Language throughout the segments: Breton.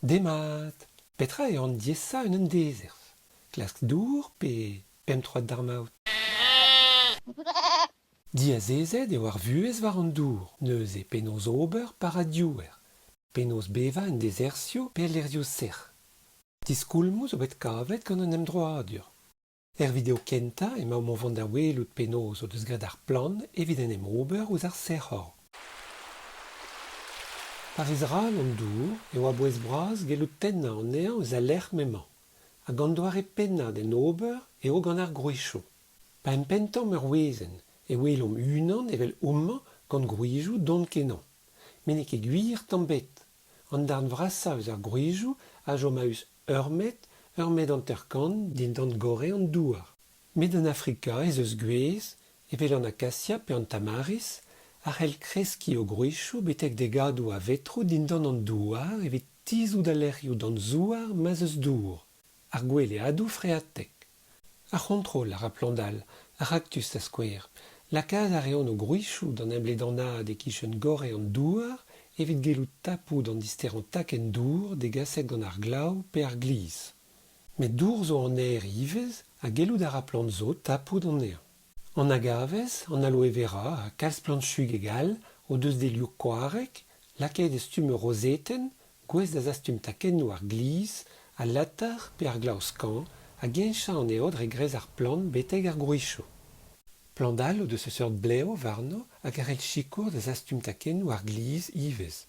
Demat, petra eo an diesa un dezers. Klask dour pe pem troad d'armaout. Dia zezet eo ar vuez war an dour, neuze penaos ober par a diouer. Penaos beva un dezersio pe lerzio serc'h. Diskoulmou zo bet kavet gant an emdroadur. Video kenta ema o vant da welout penaos o deus gret ar plan evit en em ober ouz ar serc'hor. Pariz ral an dour eo a bouez bras gelout tenna an ean eus a lec'h memañ. A gant doare penna den ober eo gant ar grouichou. Pa en pentam ur wezenn, e welom unan evel ommañ gant grouijoù don kenan. Men e ket gwir tamm bet. An darn vrasa eus ar grouijoù a jom a eus ur met an terkant din d'an gore an douar. Met an Afrika ez eus gwez, evel an akasia pe an tamaris, ar c'hell kreski o grouichou betek degadoù a vetrou din d'an an douar evit tizou da lerioù d'an zouar maz eus dour. Ar gwele adou freatek. Ar kontrol ar aplandal, ar actus a skouer. Lakaz a reont o grouichou d'an embledannad e kichen gore an douar evit gelout tapoù d'an dister an takenn dour degasek gant ar glav pe ar gliz. Met dour zo an aer ivez a gelout ar aplant zo tapoù d'an ean. An agavez, an aloe vera a kalz plantchug egal o deus delioù koarek, laket estum rozetenn, gwez da zastum takennoù ar gliz, a latar pe ar glav-skan, a gencha an eod regrez ar plant beteg ar grouichou. Plandal o deus eus ur bleo varno hag ar el chikour da zastum takennoù ar gliz ivez.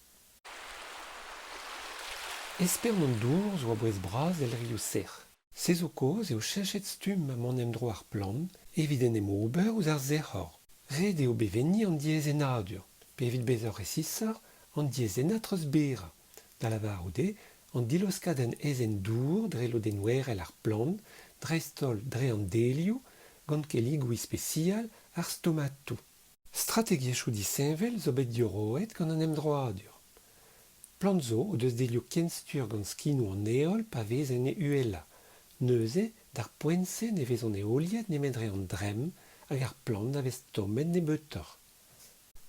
Esper an dour zo a bouez bras el rioù serc'h. Se zo koz eo chenchet stum ma man emdro ar plant evit en em ober ouz ar serc'hor. Ret eo beveni an diezenadur, pe evit bez ur resisar an diezenat treuz bera. Da lavaroude, an diloskadenn ezen dour dre lo den werel ar plant, dreistol dre an delioù, gant ket ligoui spesial ar stomatou. Strategiechou diseñvel zo bet dioroet gant an emdroadur. Plant zo o deus delioù kenstur gant skinou an eol pa vez en e uela. Neuze, d'ar poense ne vezon eoliet ne medre an drem hag ar plant da vez tommet ne beutor.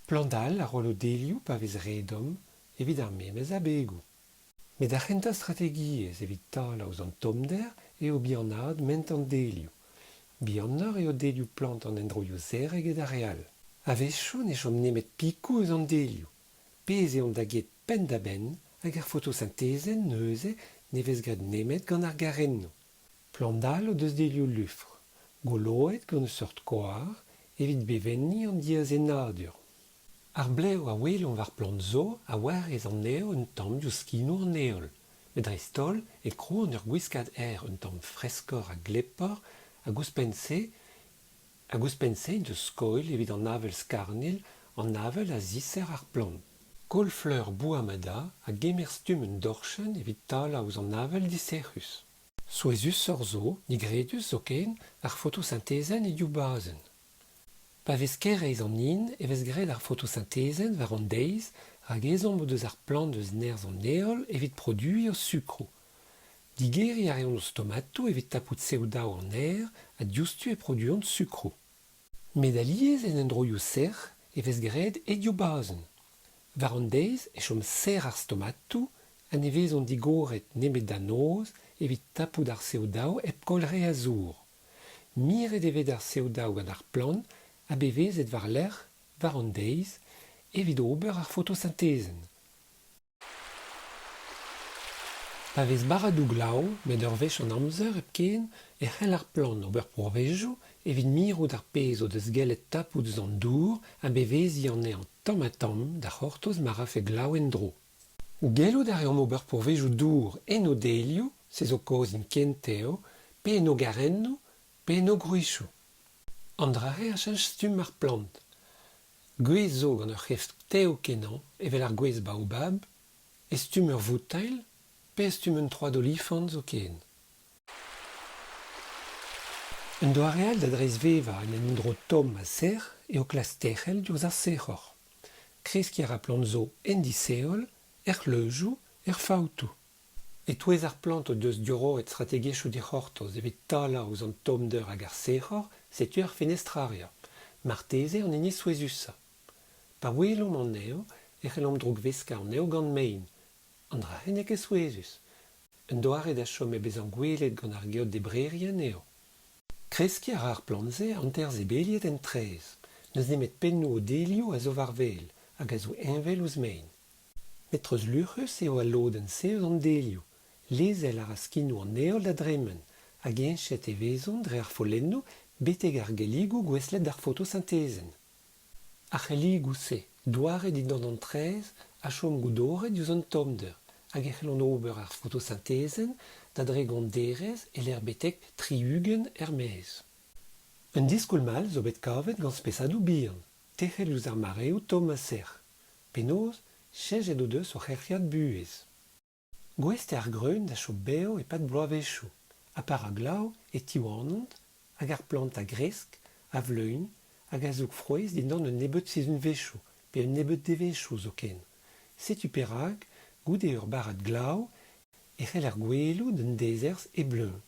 Plandal a rolo delioù pa vez redom evit ar memez a begou. Met ar c'henta strategiez evit tal a ouz an tomder eo bianad ment an delioù. Bianor eo delioù plant an endroioù zereg ed ar real. A-vechou ne chom nemet pikou eus an delioù. Pez eo da get pen da ben hag ar photosynthezen neuze ne vez gret nemet gant ar garennoù. Plandal o deus delioù lufr. Goloet gant eus ur koar evit bevenni an diazenadur. Ar bleo a welon war plant zo a warez an eo un tamm dioù skinou an eol. Met dreistol e kro an ur gwiskad un tamm freskor a glepor a gouspense deus skoil evit an avel skarnil an avel a ziser ar plant. Kol fleur bouamada a gemer stum un dorchen evit tal a ouz an avel diserc'hus. Souezus ur zo, nigredus zo ken ar photosynthezen e bazen. Pa vez kerreiz an in e vez gret ar photosynthezen war an deiz hag ezomp o deus ar plant eus nerzh an eol evit produiñ o sukrou. Digeri a reont o stomatou evit tapout seodaou an aer a diouzhtu e produiont sukrou. Met aliez en endroioù serc'h e vez gret e bazen. War an deiz e chom serc'h ar stomatou a ne vezont digoret nemet da noz evit tapout ar seodaou ep kolre a zour. Miret evet ar seodaou gant ar plant a bevezet war lec'h, war an deiz, evit ober ar photosynthezen. Pa vez baradou glav, met ur wech an amzer ep ken, e c'hell ar plant ober pourvezhou evit mirout ar pez o deus gellet tapout eus an dour a bevezi an ean tamm a tamm da c'hortoz mar a fe glav en dro. Ou gelout a reomp ober pourvezhou dour en o delioù, se zo koz in kenteo, pe en o garennoù, pe en o grouichou. An drare a chanj stum ar plant. Gwez zo gant ur c'hef teo kenan, evel ar gwez baobab, e stum ur voutail, pe stum un troad olifant zo ken. Un doareal da dreiz veva en en dro tom a serc'h eo klas techel diouz ar sec'hor. Kreski ar plant zo en diseol, leujou, faoutou. Et touez ar plant o deus dioroet strategiechou di c'hortoz evit tala ouz an tomder hag ar sec'hor, setu ar fenestraria. Marteze an eni souezusa. Pa welom an eo, c'hellom drog veska an eo gant mein. an dra hennek e souezus. Un doare da chom e bezan gwelet gant ar geot debrerien eo. Kreski ar ar planze anter zebeliet en trez. Neus nemet pennou o delio a zo varvel, hag a zo envel ouz mein. Metreuz luc'hus eo a lodenn se eus an delio. Lezel ar askinou an eol da dremen, hag enchet e vezon dre ar follenno beteg ar geligou gweslet d'ar photosynthezen. Ar geligou se, doare dindan an trez, a chom goudoret diouz an tomder, hag e c'hellon ober ar photosynthezen da dregon derez e l'er betek triugen mez. Un diskoulmal zo bet kavet gant spesadou bihan, techel ouz ar mareo tom a serc'h. Penaos, chejet o deus o c'herriad buez. Gwest ar greun da cho beo e pat bloavechou, a par a glav e tiouanont, hag ar plant a gresk, a vleun, hag a zoug frouez dindan un nebeut sizun vechou, pe un nebeut devechou zo ken. Setu perag, goude ur barad glav, e c'hell ar gwelloù d'un dezerz e bleun.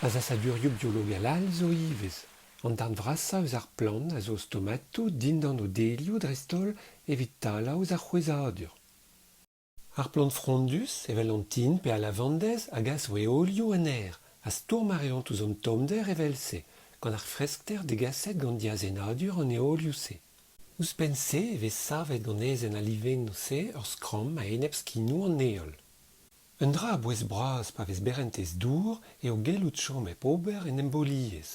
A zasadurioù biologal all zo ivez. An darn vrasa eus ar plant a zo stomato dindan o delio drestol evit talañ eus ar c'hwezhadur. Ar plant frondus, evel an tin pe a lavandez hag a zo eolio en aer, a stour mareont ouz an tomder evel-se, gant ar freskter degaset gant diazenadur an eolioù se. Ouzhpenn se e vez savet gant ezen alivenn no se ur skram a enep skinou an eol. Un dra a bouez bras pa vez berentez dour eo gelout chom ep ober en emboliez.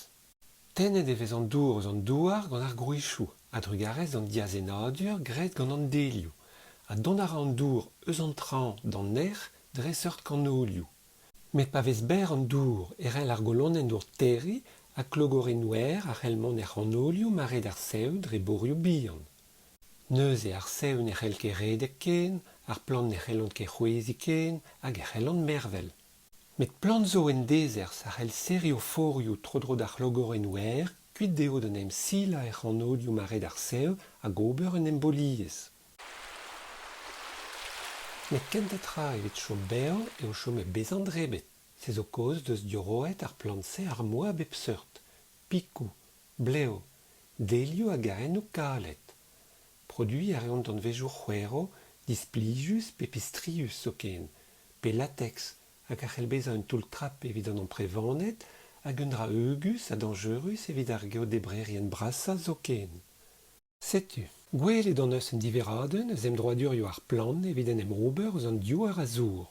Tennet e vez an dour eus an douar gant ar grouichou, a drugarez an diazenadur graet gant an delioù, a don a ra an dour eus an tran d'an nec'h dre seurt kanolioù. Met pa vez ber an dour e rel ar golonnen dour terri a klogore nouer a c'hellmont er c'hanolioù mare d'ar seud dre borioù bihan. Neuz e ar seud ne c'hell ket redek ken, ar plant ne c'hellont ket c'hwezi ken, hag e c'hellont mervel. Met plant zo en dezers a c'hell serioforioù tro-dro d'ar c'hlogore nouer, kuit deo d'un em sila e c'hanolioù mare d'ar seud hag ober un emboliez. Met kentet ra evit chom bern eo chom e bezan drebet. Se zo koz deus dioroet ar plant se ar moa bep seurt. Pikou, bleo, delioù hag aennoù kalet. Produi a reont an vejour c'hwero, displijus pe pistrius zo ken, pe latex, hag a c'hell bezañ un toull trap evit an prevanet, hag un dra eugus a dangerus evit ar geodebrerien brasa zo ken. Setu, gwelet an eus un diveradenn eus emdroadurioù ar plant evit en em ober eus an diouar a zour.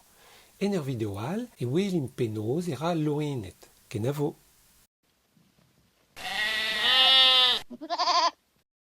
En ur video all e welimp penaos e ra loenet. Ken a vo.